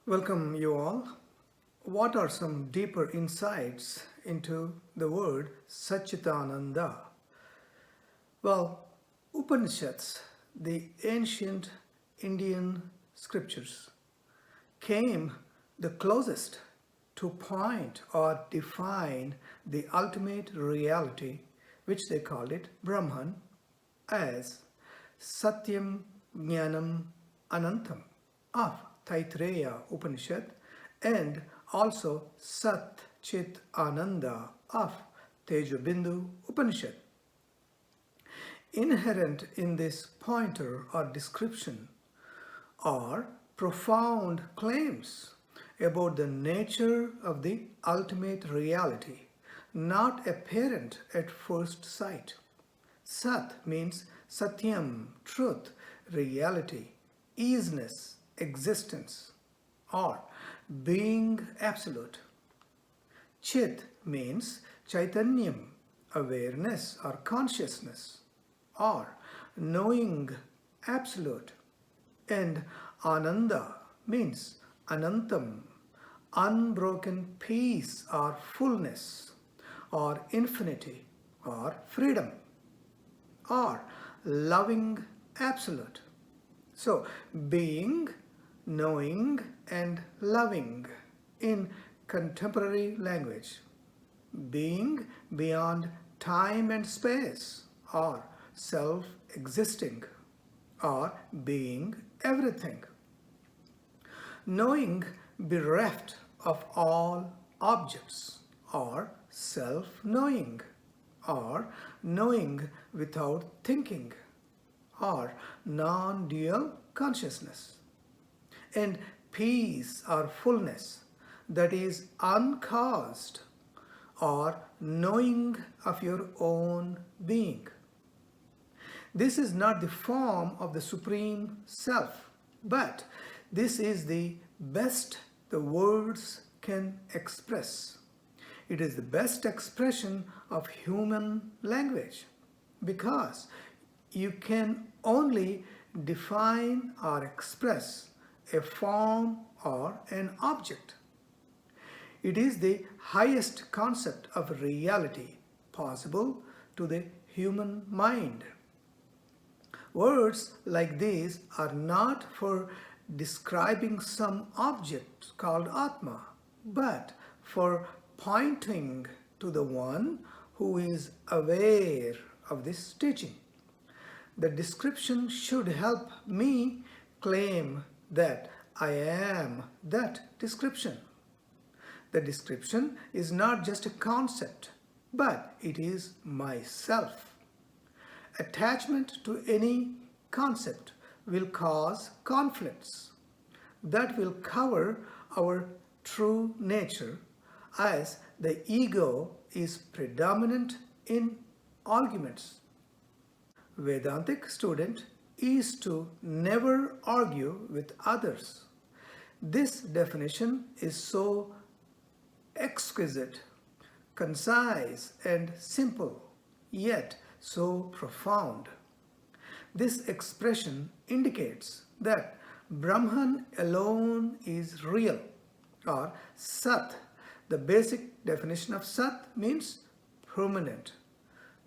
Welcome, you all. What are some deeper insights into the word Satchitananda? Well, Upanishads, the ancient Indian scriptures, came the closest to point or define the ultimate reality, which they called it Brahman, as Satyam Jnanam Anantam of Taittiriya Upanishad and also Sat Chit Ananda of Tejobindu Upanishad. Inherent in this pointer or description are profound claims about the nature of the ultimate reality, not apparent at first sight. Sat means Satyam, truth, reality, isness, existence, or being absolute. Chit means Chaitanyam, awareness or consciousness, or knowing absolute. And Ananda means Anantam, unbroken peace or fullness, or infinity, or freedom, or loving absolute. So, being, knowing, and loving in contemporary language. Being beyond time and space, or self existing, or being everything. Knowing bereft of all objects, or self knowing, or knowing without thinking, or non dual consciousness. And peace or fullness that is uncaused, or knowing of your own being. This is not the form of the Supreme Self, but this is the best the words can express. It is the best expression of human language because you can only define or express a form or an object. It is the highest concept of reality possible to the human mind. Words like these are not for describing some object called Atma, but for pointing to the one who is aware of this teaching. The description should help me claim that I am that description. The description is not just a concept, but it is myself. Attachment to any concept will cause conflicts that will cover our true nature, as the ego is predominant in arguments. Vedantic student is to never argue with others. This definition is so exquisite, concise, and simple, yet so profound. This expression indicates that Brahman alone is real, or Sat. The basic definition of Sat means permanent,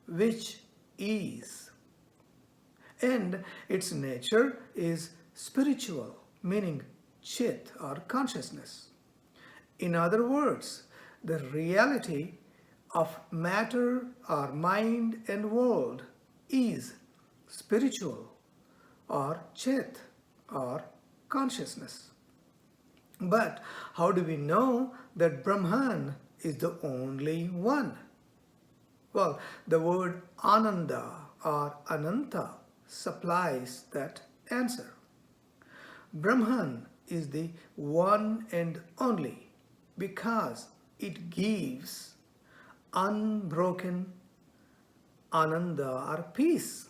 which is. And its nature is spiritual, meaning Chit or consciousness. In other words, the reality of matter or mind and world is spiritual or Chit or consciousness. But how do we know that Brahman is the only one? Well, the word Ananda or Ananta supplies that answer. Brahman is the one and only because it gives unbroken Ananda or peace.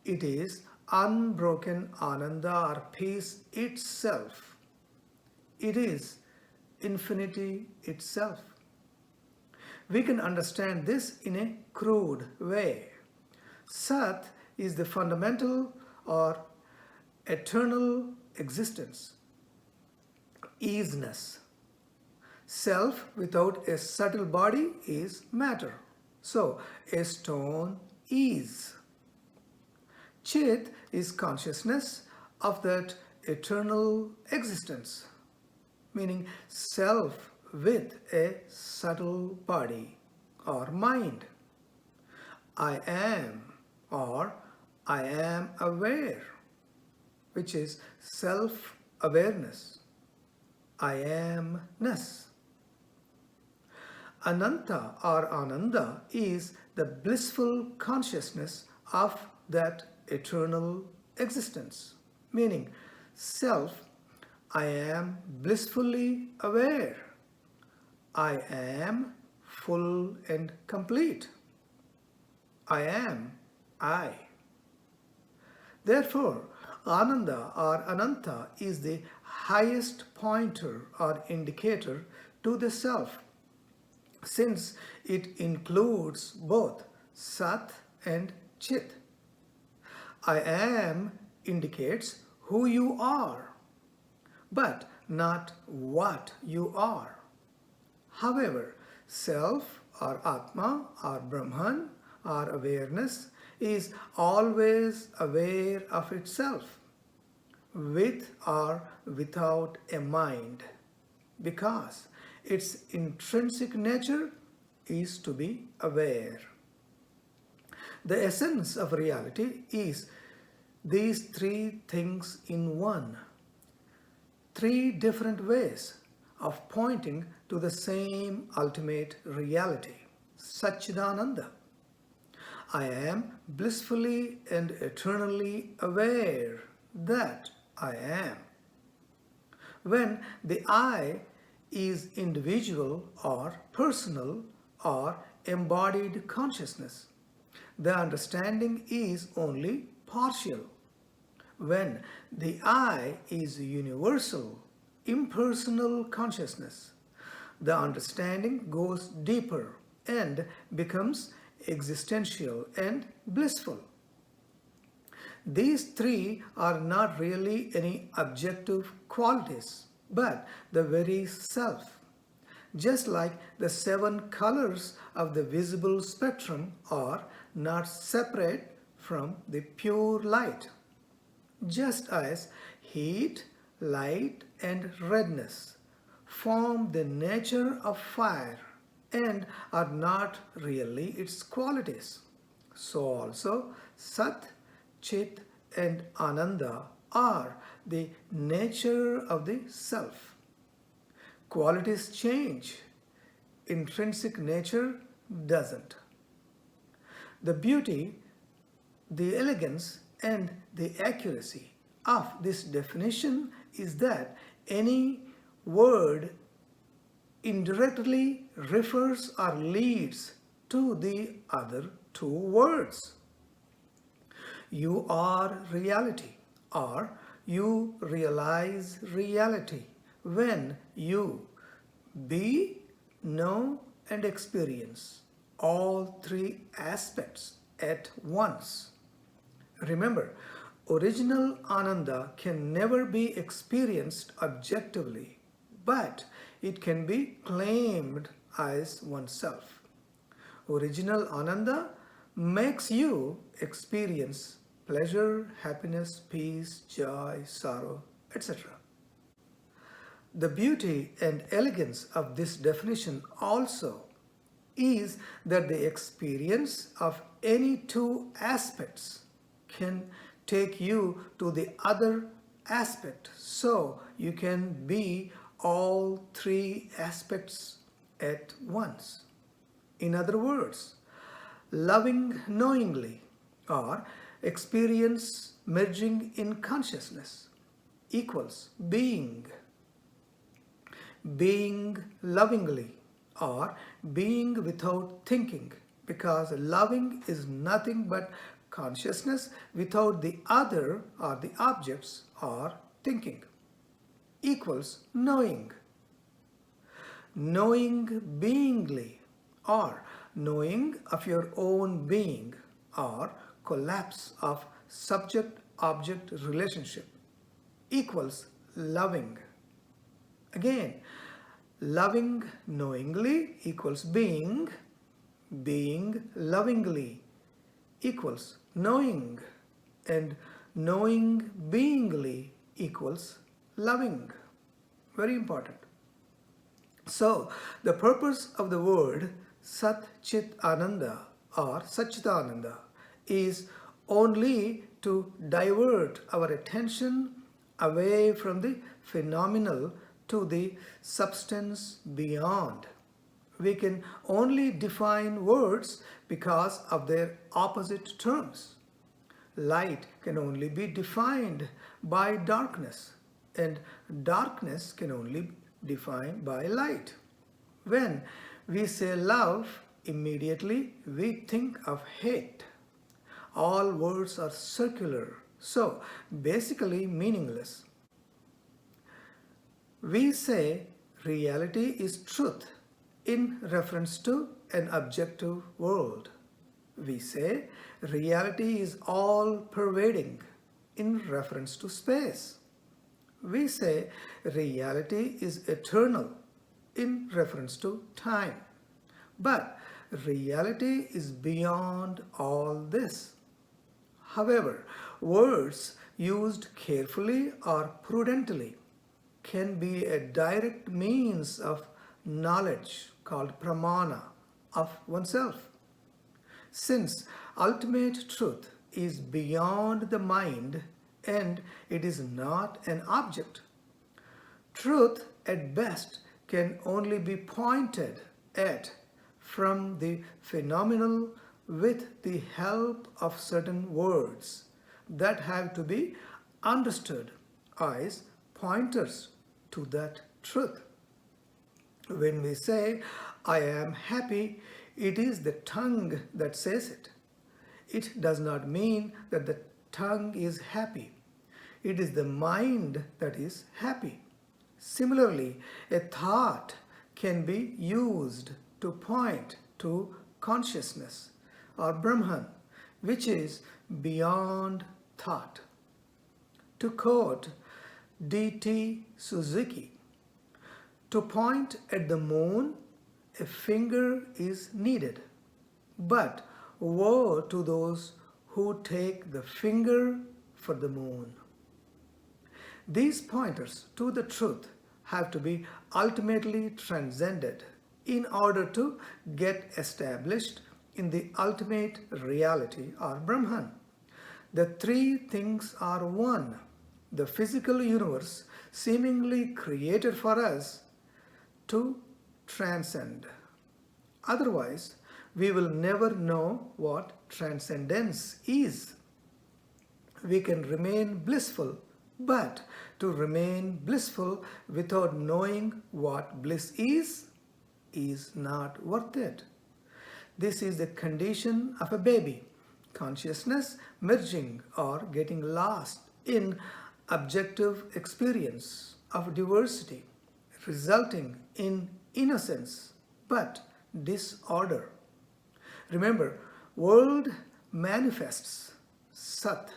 It is unbroken Ananda or peace itself. It is infinity itself. We can understand this in a crude way. Sat is the fundamental or eternal existence. Easiness. Self without a subtle body is matter. So, a stone is. Chit is consciousness of that eternal existence, meaning self with a subtle body or mind. I am or I am aware, which is self-awareness. I amness. Ananta or Ananda is the blissful consciousness of that eternal existence, meaning self, I am blissfully aware. I am full and complete. I am I. Therefore, Ananda or Ananta is the highest pointer or indicator to the self, since it includes both Sat and Chit. I am indicates who you are, but not what you are. However, self or Atma or Brahman or awareness is always aware of itself, with or without a mind, because its intrinsic nature is to be aware. The essence of reality is these three things in one. Three different ways of pointing to the same ultimate reality, Satchitananda. I am blissfully and eternally aware that I am. When the I is individual or personal or embodied consciousness, the understanding is only partial. When the I is universal, impersonal consciousness, the understanding goes deeper and becomes existential and blissful. These three are not really any objective qualities, but the very self. Just like the 7 colors of the visible spectrum are not separate from the pure light. Just as heat, light, and redness form the nature of fire and are not really its qualities, so also Sat, Chit, and Ananda are the nature of the self. Qualities change, intrinsic nature doesn't. The beauty, the elegance, and the accuracy of this definition is that any word indirectly refers or leads to the other 2 words. You are reality, or you realize reality when you be, know, and experience all 3 aspects at once. Remember, original Ananda can never be experienced objectively, but it can be claimed as oneself. Original Ananda makes you experience pleasure, happiness, peace, joy, sorrow, etc. The beauty and elegance of this definition also is that the experience of any 2 aspects can take you to the other aspect, so you can be all 3 aspects at once. In other words, loving knowingly or experience merging in consciousness equals being lovingly or being without thinking, because loving is nothing but consciousness without the other or the objects or thinking, equals knowing beingly or knowing of your own being or collapse of subject-object relationship equals loving. Again, loving knowingly equals being, being lovingly equals knowing, and knowing beingly equals loving. Very important. So, the purpose of the word Sat Chit Ananda or Satchitananda is only to divert our attention away from the phenomenal to the substance beyond. We can only define words because of their opposite terms. Light can only be defined by darkness, and darkness can only be defined by light. When we say love, immediately we think of hate. All words are circular, so basically meaningless. We say reality is truth in reference to an objective world. We say reality is all pervading in reference to space. We say reality is eternal in reference to time. But reality is beyond all this. However, words used carefully or prudently can be a direct means of knowledge called pramana of oneself. Since ultimate truth is beyond the mind and it is not an object, truth at best can only be pointed at from the phenomenal with the help of certain words that have to be understood as pointers to that truth. When we say, I am happy, it is the tongue that says it. It does not mean that the tongue is happy. It is the mind that is happy. Similarly, a thought can be used to point to consciousness or Brahman, which is beyond thought. To quote D.T. Suzuki, to point at the moon, a finger is needed, but woe to those who take the finger for the moon. These pointers to the truth have to be ultimately transcended in order to get established in the ultimate reality or Brahman. The three things are one. The physical universe seemingly created for us to transcend. Otherwise, we will never know what transcendence is. We can remain blissful, but to remain blissful without knowing what bliss is not worth it. This is the condition of a baby. Consciousness merging or getting lost in objective experience of diversity, resulting in innocence but disorder. Remember, world manifests Sat.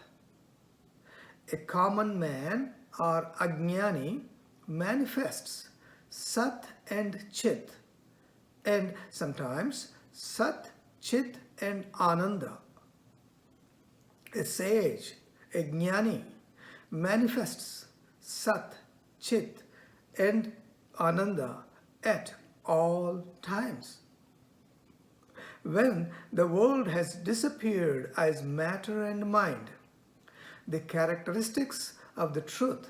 A common man or Ajnani manifests Sat and Chit, and sometimes Sat, Chit and Ananda. A sage, a Jnani, manifests Sat, Chit and Ananda at all times. When the world has disappeared as matter and mind, the characteristics of the truth,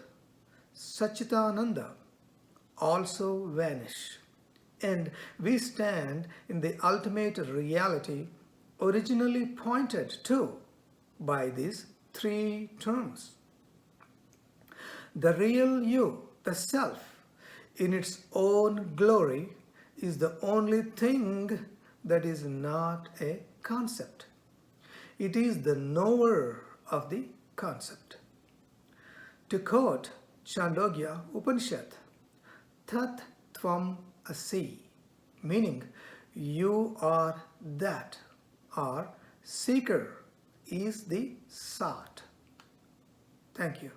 Satchitananda, also vanish, and we stand in the ultimate reality originally pointed to by these three terms. The real you, the self, in its own glory, is the only thing that is not a concept. It is the knower of the concept. To quote Chandogya Upanishad, Tat Tvam Asi, meaning you are that, or seeker is the sought. Thank you.